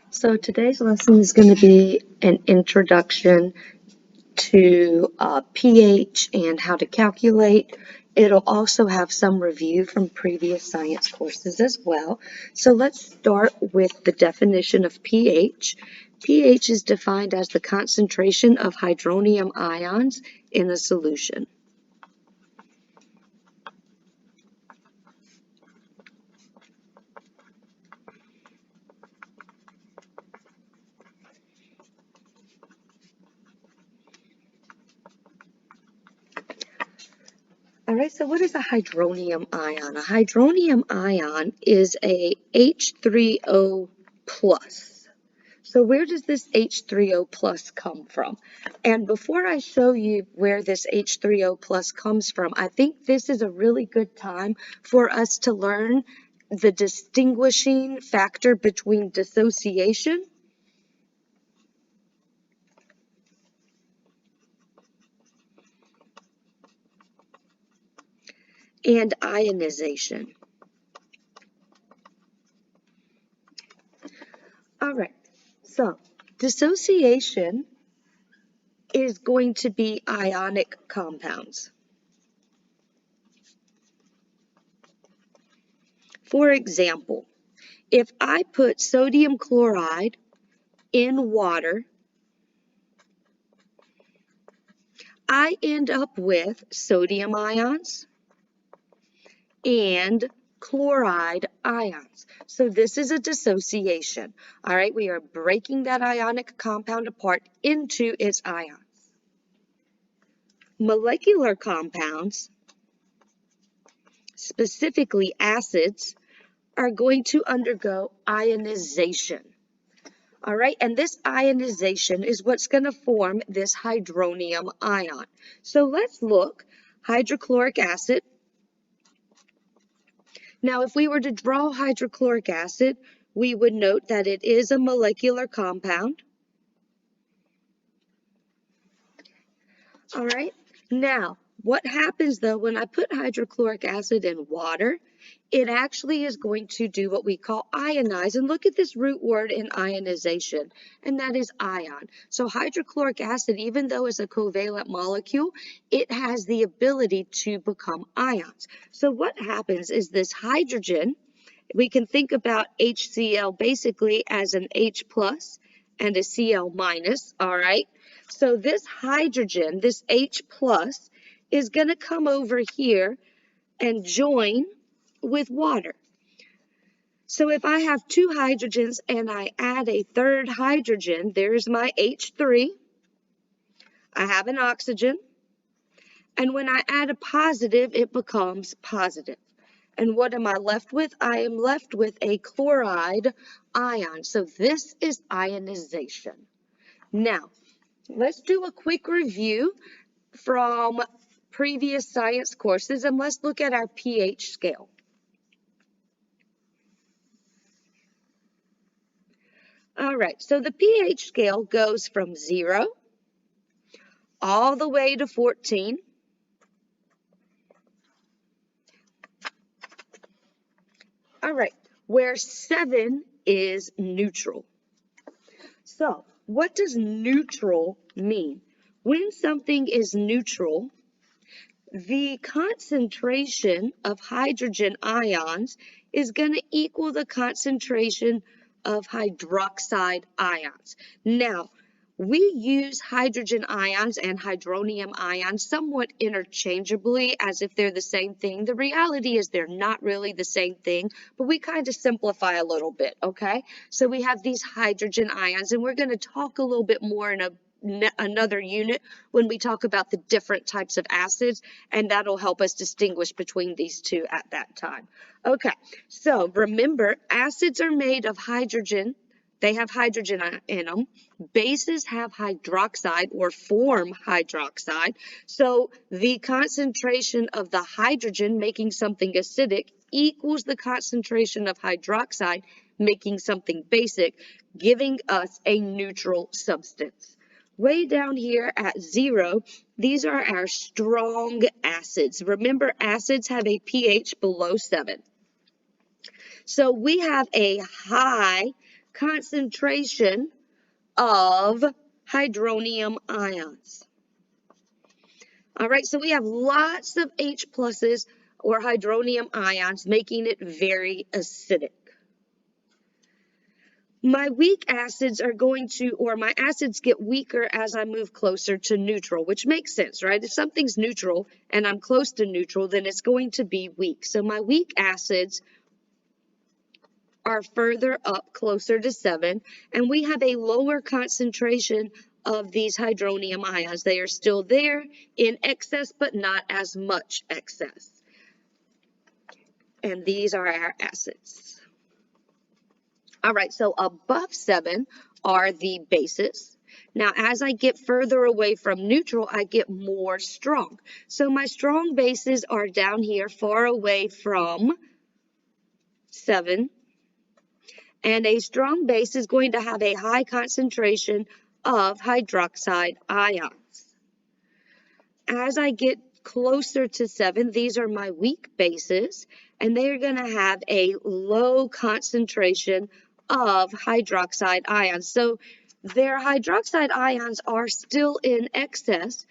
So today's lesson is going to be an introduction to pH and how to calculate. It'll also have some review from previous science courses as well. So let's start with the definition of pH. pH is defined as the concentration of hydronium ions in a solution. All right, so what is a hydronium ion? A hydronium ion is a H3O plus. So where does this H3O plus come from? And before I show you where this H3O plus comes from, I think this is a really good time for us to learn the distinguishing factor between dissociation and ionization. All right, so dissociation is going to be ionic compounds. For example, if I put sodium chloride in water, I end up with sodium ions and chloride ions. So this is a dissociation. All right, we are breaking that ionic compound apart into its ions. Molecular compounds, specifically acids, are going to undergo ionization. All right, and this ionization is what's going to form this hydronium ion. So let's look. Hydrochloric acid. Now, if we were to draw hydrochloric acid, we would note that it is a molecular compound. All right, now, what happens though when I put hydrochloric acid in water? It actually is going to do what we call ionize. And look at this root word in ionization, and that is ion. So hydrochloric acid, even though it's a covalent molecule, it has the ability to become ions. So what happens is this hydrogen, we can think about HCl basically as an H plus and a Cl minus, all right? So this hydrogen, this H plus, is going to come over here and join with water. So if I have two hydrogens and I add a third hydrogen, there's my H3. I have an oxygen. And when I add a positive, it becomes positive. And what am I left with? I am left with a chloride ion. So this is ionization. Now, let's do a quick review from previous science courses, and let's look at our pH scale. All right, so the pH scale goes from 0 all the way to 14. All right, where 7 is neutral. So, what does neutral mean? When something is neutral, the concentration of hydrogen ions is going to equal the concentration of hydroxide ions. Now, we use hydrogen ions and hydronium ions somewhat interchangeably as if they're the same thing. The reality is they're not really the same thing, but we kind of simplify a little bit, okay? So we have these hydrogen ions, and we're going to talk a little bit more in another unit when we talk about the different types of acids, and that'll help us distinguish between these two at that time. Okay, so remember, acids are made of hydrogen. They have hydrogen in them. Bases have hydroxide or form hydroxide. So the concentration of the hydrogen making something acidic equals the concentration of hydroxide making something basic, giving us a neutral substance. Way down here at 0, these are our strong acids. Remember, acids have a pH below 7. So we have a high concentration of hydronium ions. All right, so we have lots of H pluses or hydronium ions, making it very acidic. My weak acids are going to, or my acids get weaker as I move closer to neutral, which makes sense, right? If something's neutral and I'm close to neutral, then it's going to be weak. So my weak acids are further up, closer to 7, and we have a lower concentration of these hydronium ions. They are still there in excess, but not as much excess. And these are our acids. All right, so above 7 are the bases. Now, as I get further away from neutral, I get more strong. So my strong bases are down here, far away from 7. And a strong base is going to have a high concentration of hydroxide ions. As I get closer to 7, these are my weak bases, and they are going to have a low concentration of hydroxide ions. So their hydroxide ions are still in excess,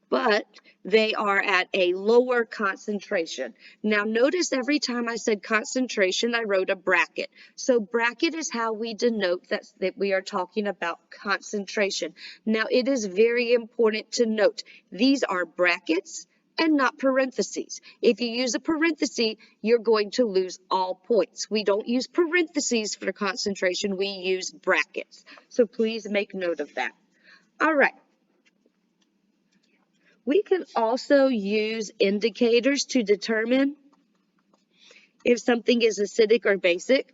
but they are at a lower concentration. Now notice every time I said concentration, I wrote a bracket. So bracket is how we denote that we are talking about concentration. Now it is very important to note these are brackets and not parentheses. If you use a parenthesis, you're going to lose all points. We don't use parentheses for concentration, we use brackets. So please make note of that. All right. We can also use indicators to determine if something is acidic or basic.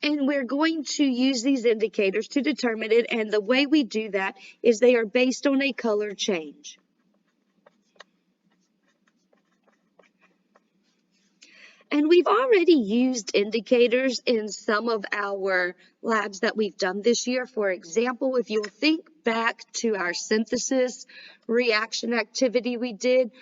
And we're going to use these indicators to determine it, and the way we do that is they are based on a color change. And we've already used indicators in some of our labs that we've done this year. For example, if you'll think back to our synthesis reaction activity we did,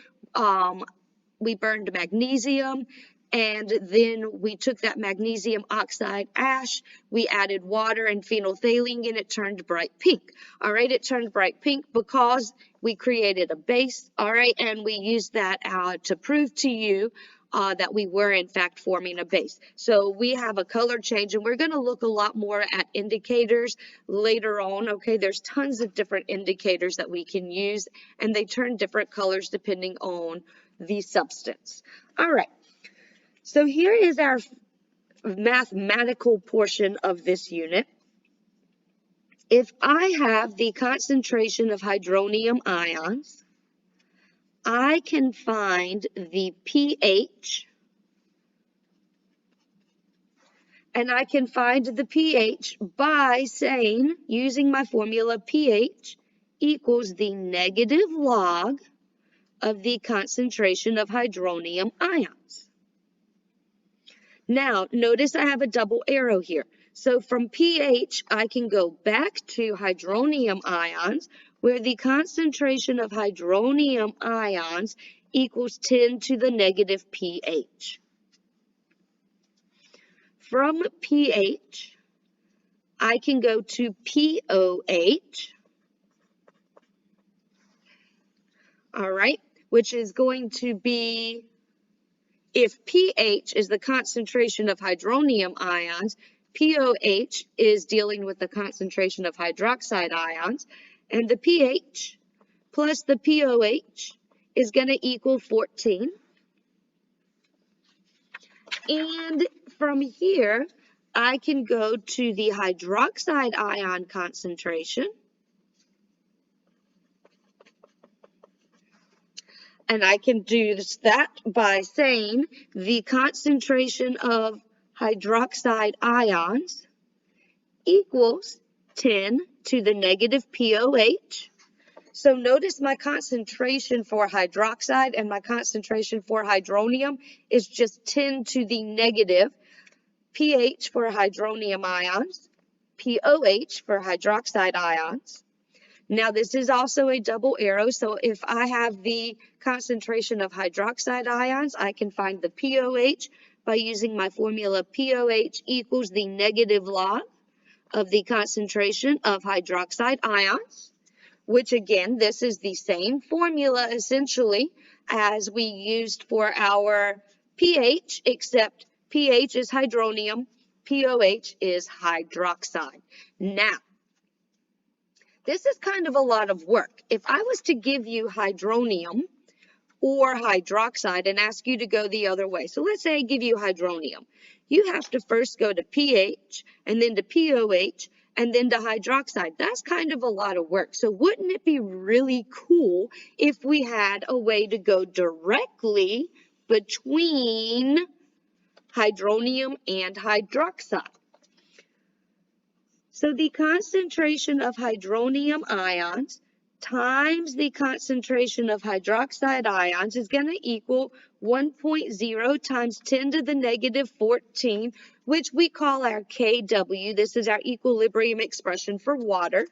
we burned magnesium, and then we took that magnesium oxide ash, we added water and phenolphthalein, and it turned bright pink. All right, it turned bright pink because we created a base, all right, and we used that to prove to you that we were in fact forming a base. So we have a color change, and we're going to look a lot more at indicators later on. Okay, there's tons of different indicators that we can use, and they turn different colors depending on the substance. All right, so here is our mathematical portion of this unit. If I have the concentration of hydronium ions, I can find the pH, and I can find the pH by saying, using my formula, pH equals the negative log of the concentration of hydronium ions. Now, notice I have a double arrow here. So from pH, I can go back to hydronium ions, where the concentration of hydronium ions equals 10 to the negative pH. From pH, I can go to POH, all right, which is going to be, if pH is the concentration of hydronium ions, POH is dealing with the concentration of hydroxide ions, and the pH plus the POH is going to equal 14. And from here, I can go to the hydroxide ion concentration, and I can do that by saying the concentration of hydroxide ions equals 10 to the negative POH. So notice my concentration for hydroxide and my concentration for hydronium is just 10 to the negative. pH for hydronium ions, POH for hydroxide ions. Now this is also a double arrow, so if I have the concentration of hydroxide ions, I can find the POH by using my formula. POH equals the negative log of the concentration of hydroxide ions, which again, this is the same formula essentially as we used for our pH, except pH is hydronium, POH is hydroxide. Now, this is kind of a lot of work. If I was to give you hydronium or hydroxide and ask you to go the other way, so let's say I give you hydronium, you have to first go to pH and then to POH and then to hydroxide. That's kind of a lot of work. So wouldn't it be really cool if we had a way to go directly between hydronium and hydroxide? So the concentration of hydronium ions times the concentration of hydroxide ions is going to equal 1.0 times 10 to the negative 14, which we call our KW. This is our equilibrium expression for water.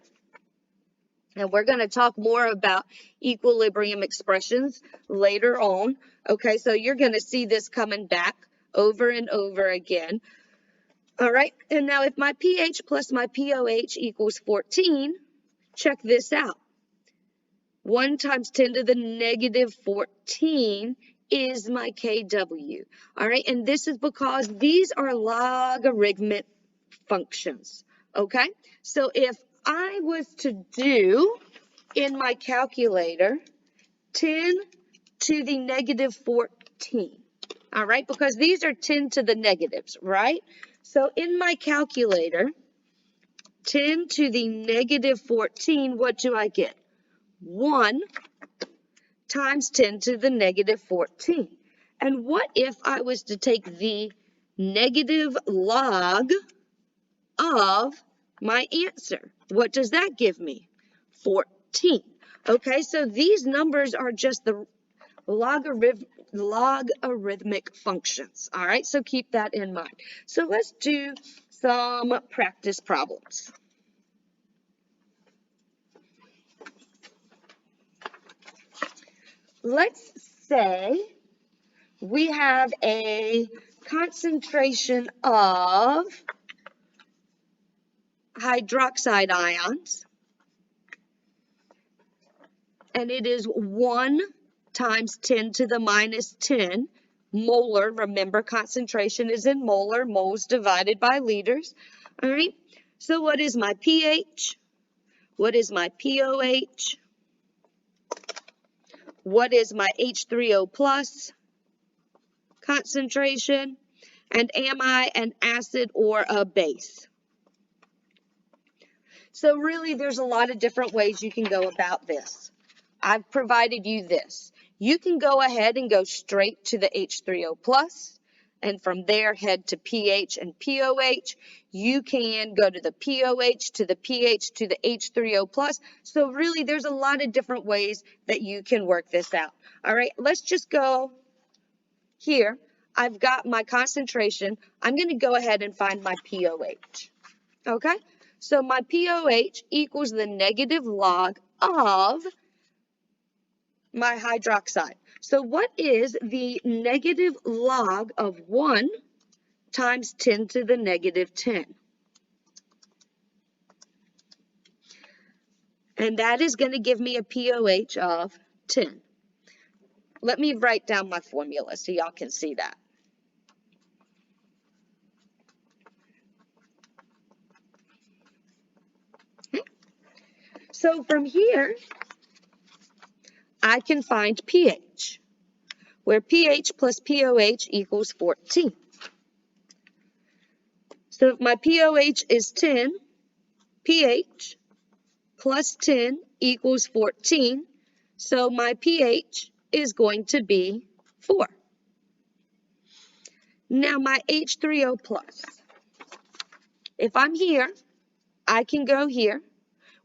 And we're going to talk more about equilibrium expressions later on. Okay, so you're going to see this coming back over and over again. All right, and now if my pH plus my POH equals 14, check this out. 1 times 10 to the negative 14 is my KW. All right, and this is because these are logarithmic functions. Okay, so if I was to do in my calculator 10 to the negative 14, all right, because these are 10 to the negatives, right? So in my calculator, 10 to the negative 14, what do I get? 1 times 10 to the negative 14. And what if I was to take the negative log of my answer? What does that give me? 14. Okay, so these numbers are just the logarithmic functions. All right, so keep that in mind. So let's do some practice problems. Let's say we have a concentration of hydroxide ions, and it is 1 times 10 to the minus 10 molar. Remember, concentration is in molar, moles divided by liters. All right, so what is my pH? What is my POH? What is my H3O plus concentration? And am I an acid or a base? So really, there's a lot of different ways you can go about this. I've provided you this. You can go ahead and go straight to the H3O plus, and from there head to pH and POH. You can go to the POH, to the pH, to the H3O plus. So really, there's a lot of different ways that you can work this out. All right, let's just go here. I've got my concentration. I'm going to go ahead and find my POH. Okay, so my POH equals the negative log of my hydroxide. So what is the negative log of 1 times 10 to the negative 10? And that is going to give me a POH of 10. Let me write down my formula so y'all can see that. So from here, I can find pH, where pH plus POH equals 14. So if my POH is 10, pH plus 10 equals 14. So my pH is going to be 4. Now my H3O plus. If I'm here, I can go here,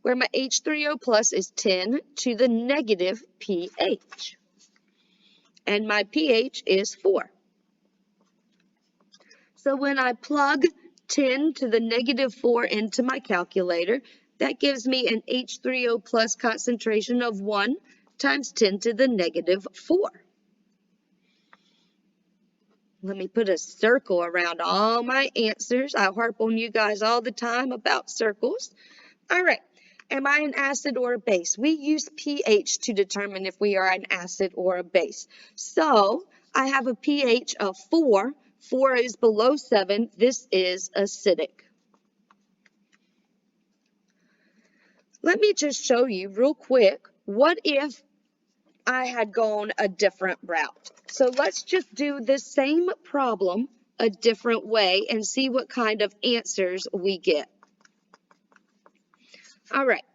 where my H3O plus is 10 to the negative pH. And my pH is 4. So when I plug 10 to the negative 4 into my calculator, that gives me an H3O plus concentration of 1 times 10 to the negative 4. Let me put a circle around all my answers. I harp on you guys all the time about circles. All right. Am I an acid or a base? We use pH to determine if we are an acid or a base. So I have a pH of 4. 4 is below 7. This is acidic. Let me just show you real quick, what if I had gone a different route? So let's just do this same problem a different way and see what kind of answers we get. All right.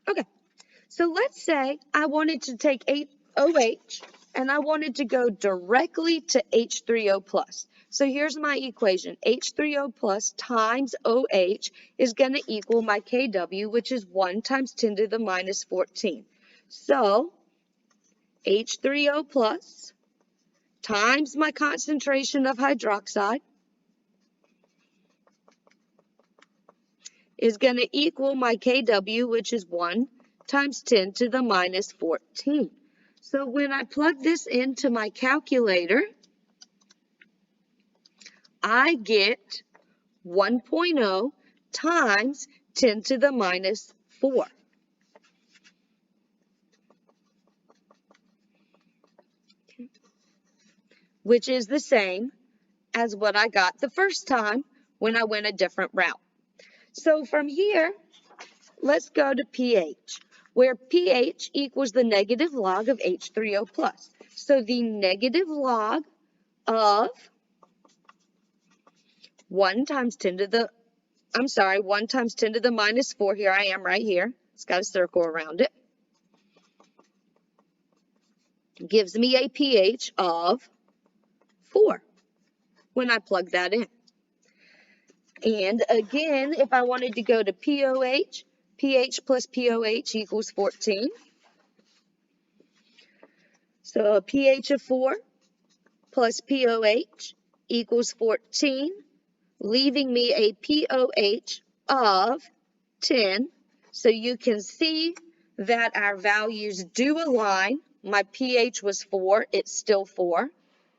Okay. So let's say I wanted to take OH and I wanted to go directly to H3O plus. So here's my equation. H3O plus times OH is going to equal my KW, which is 1 times 10 to the minus 14. So H3O plus times my concentration of hydroxide is going to equal my KW, which is 1 times 10 to the minus 14. So when I plug this into my calculator, I get 1.0 times 10 to the minus 4. Which is the same as what I got the first time when I went a different route. So from here, let's go to pH, where pH equals the negative log of H3O plus. So the negative log of 1 times 10 to the, 1 times 10 to the minus 4, here I am right here. It's got a circle around it. Gives me a pH of 4 when I plug that in. And again, if I wanted to go to POH, pH plus POH equals 14. So a pH of 4 plus POH equals 14, leaving me a POH of 10. So you can see that our values do align. My pH was 4, it's still 4.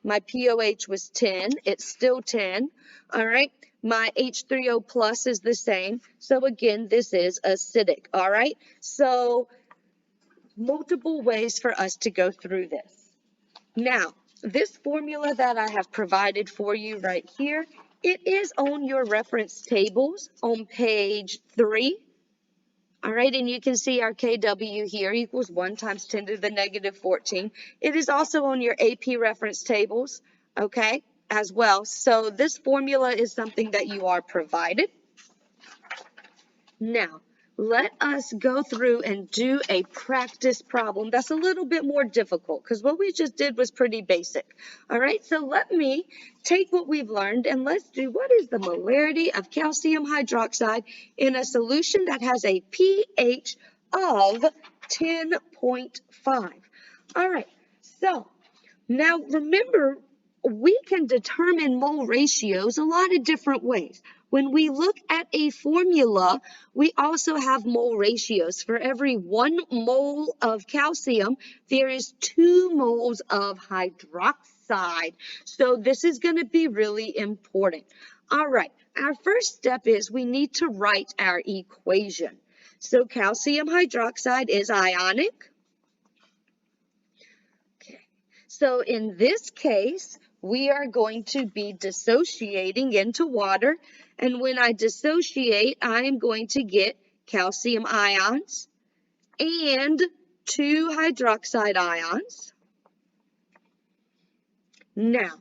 My POH was 10, it's still 10. All right, my H3O plus is the same. So again, this is acidic. All right, so multiple ways for us to go through this. Now, this formula that I have provided for you right here, it is on your reference tables on page 3. All right, and you can see our KW here equals 1 times 10 to the negative 14. It is also on your AP reference tables, okay, as well. So this formula is something that you are provided. Now, let us go through and do a practice problem that's a little bit more difficult because what we just did was pretty basic. All right, so let me take what we've learned and let's do what is the molarity of calcium hydroxide in a solution that has a pH of 10.5. All right, so now remember, we can determine mole ratios a lot of different ways. When we look at a formula, we also have mole ratios. For every 1 mole of calcium, there is 2 moles of hydroxide. So this is going to be really important. All right, our first step is we need to write our equation. So calcium hydroxide is ionic. Okay, so in this case, we are going to be dissociating into water. And when I dissociate, I am going to get calcium ions and 2 hydroxide ions. Now,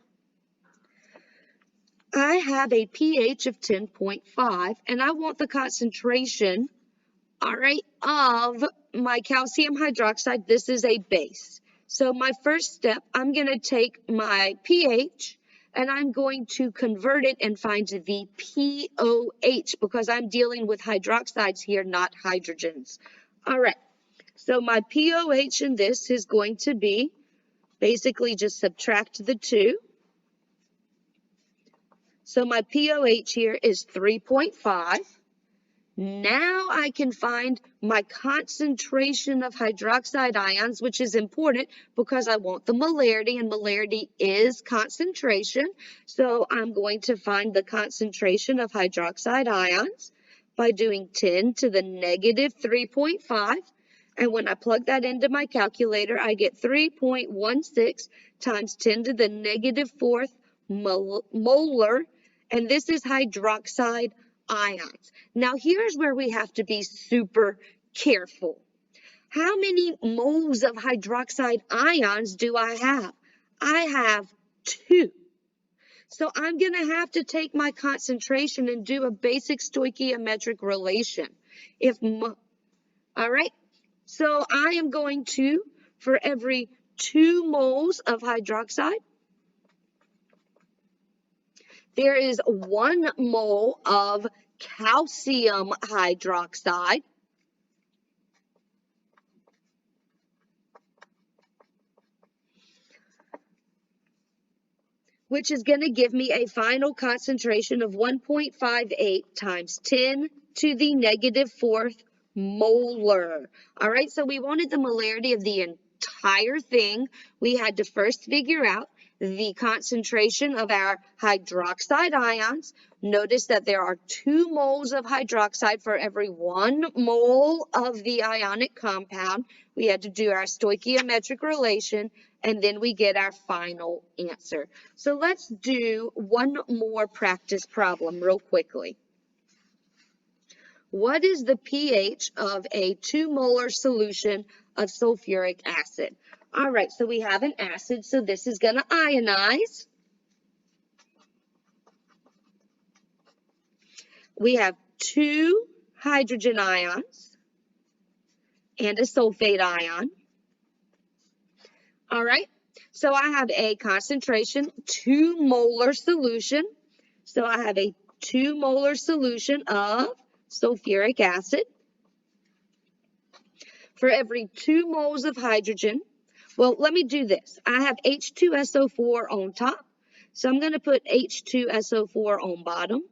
I have a pH of 10.5, and I want the concentration, all right, of my calcium hydroxide. This is a base. So my first step, I'm going to take my pH and I'm going to convert it and find the pOH because I'm dealing with hydroxides here, not hydrogens. All right, so my pOH in this is going to be basically just subtract the 2. So my pOH here is 3.5. Now I can find my concentration of hydroxide ions, which is important because I want the molarity, and molarity is concentration. So I'm going to find the concentration of hydroxide ions by doing 10 to the negative 3.5. And when I plug that into my calculator, I get 3.16 times 10 to the negative 4th molar. And this is hydroxide ions. Now, here's where we have to be super careful. How many moles of hydroxide ions do I have? I have 2. So I'm going to have to take my concentration and do a basic stoichiometric relation. All right, so I am going to, for every 2 moles of hydroxide, there is 1 mole of calcium hydroxide, which is going to give me a final concentration of 1.58 times 10 to the negative 4th molar. All right, so we wanted the molarity of the entire thing. We had to first figure out the concentration of our hydroxide ions. Notice that there are 2 moles of hydroxide for every 1 mole of the ionic compound. We had to do our stoichiometric relation, and then we get our final answer. So let's do one more practice problem real quickly. What is the pH of a 2 molar solution of sulfuric acid? All right, so we have an acid, so this is going to ionize. We have 2 hydrogen ions and a sulfate ion. All right, so I have a concentration 2 molar solution. So I have a 2 molar solution of sulfuric acid. For every 2 moles of hydrogen, well, let me do this. I have H2SO4 on top, so I'm going to put H2SO4 on bottom.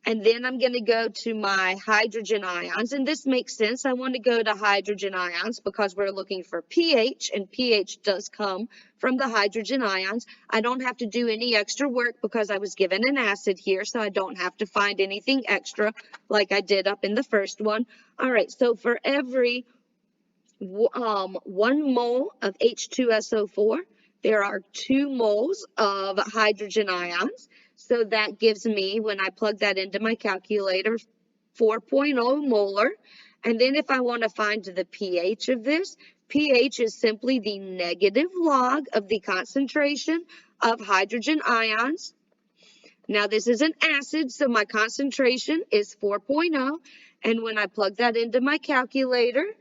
And then I'm going to go to my hydrogen ions, and this makes sense. I want to go to hydrogen ions because we're looking for pH, and pH does come from the hydrogen ions. I don't have to do any extra work because I was given an acid here, so I don't have to find anything extra like I did up in the first one. All right, so for every 1 mole of H2SO4, there are 2 moles of hydrogen ions. So that gives me, when I plug that into my calculator, 4.0 molar. And then if I want to find the pH of this, pH is simply the negative log of the concentration of hydrogen ions. Now this is an acid, so my concentration is 4.0. And when I plug that into my calculator,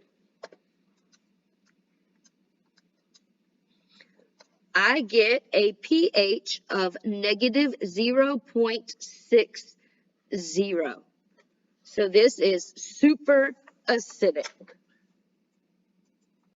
I get a pH of negative 0.60. So this is super acidic.